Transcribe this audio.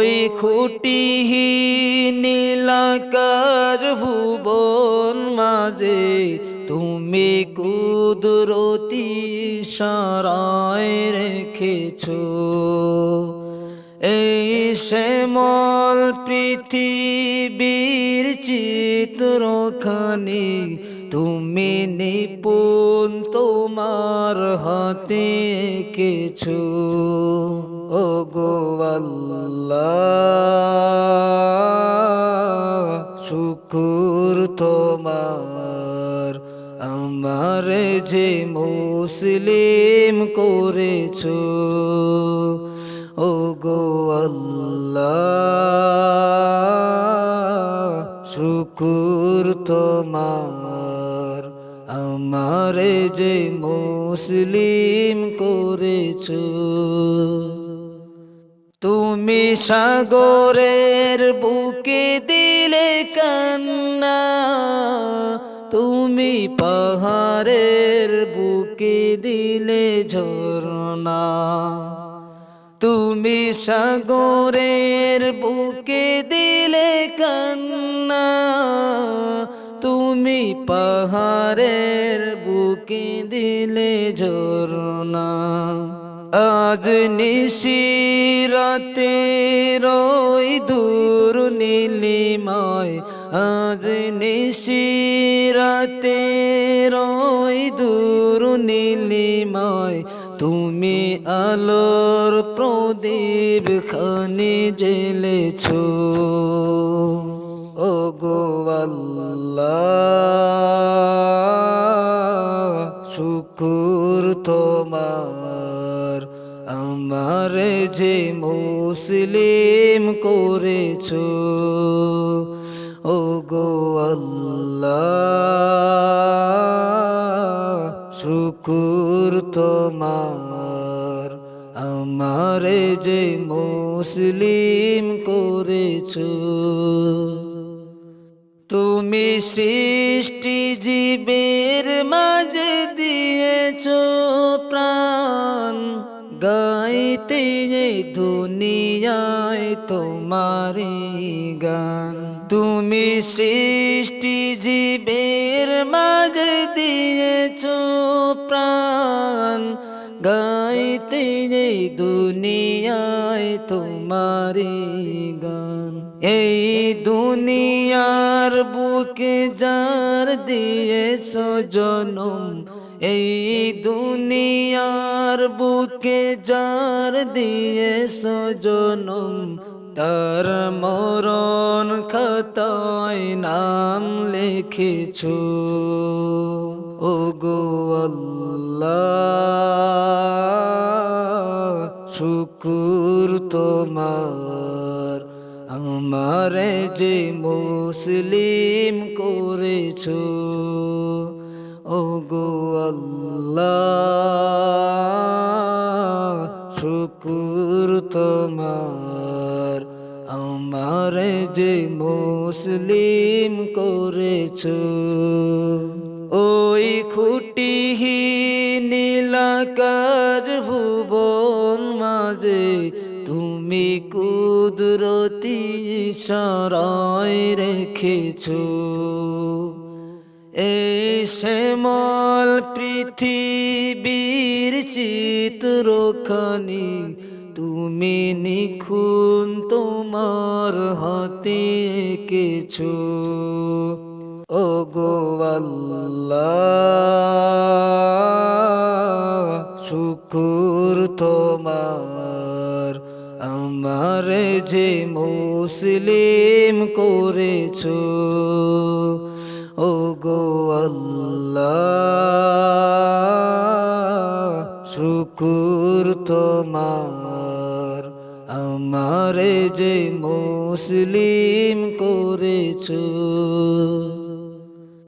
ওই খুঁটিহীন নীলাকার ভুবন মাঝে তুমি কুদরতি ইশারায় রেখেছো এই শ্যামল পৃথিবীর চিত্রখানি তুমি নিপুণ তোমার হাতে এঁকেছো ও গো আল্লাহ শুকর তোমার আমার যে মুসলিম করেছো ও গো আল্লাহ শুকর তোমার আমার যে মুসলিম করেছো তুমি সাগরের বুকে দিলে কান্না তুমি পাহাড়ের বুকে দিলে ঝরনা তুমি সাগরের বুকে দিলে কান্না তুমি পাহাড়ের বুকে দিলে ঝরনা আজ নিশিরাতে রই দূর নীলিমায় আজ নিশিরাতে রই দূর নীলিমায় তুমি আলোর প্রদীপ খানি জ্বেলেছো ও গো আল্লাহ শুকর তোমার আমার যে মুসলিম করেছো ও গো আল্লাহ শুকর তোমার আমার যে মুসলিম করেছো তুমি সৃষ্টি জীবের মাঝে দিয়েছো প্রাণ গাইতে দুনিয়ায় তোমারি গান তুমি সৃষ্টি জীবের মাঝে দিয়েছো প্রাণ গাইতে দুনিয়ায় তোমারি গান এই দুনিয়ার বুকে যার দিয়েছো জনম এই দুনিয়ার বুকে যার দিয়েছো জনম তার মরণ খাতায় নাম লিখেছো ও গো আল্লাহ শুকর তোমার আমার যে মুসলিম করেছো ও গো আল্লাহ শুকর তোমার আমার যে মুসলিম করেছো ওই খুঁটিহীন নীলাকার ভুবন মাঝে তুমি কুদরতি ইশারায় রেখেছো এই শ্যামল পৃথিবীর চিত্রখানি তুমি নিখুন তোমার হাতে এঁকেছো ও গো আল্লাহ শুকর তোমার আমার যে মুসলিম করেছো ও গো আল্লাহ শুকর তোমার আমার যে মুসলিম করেছো।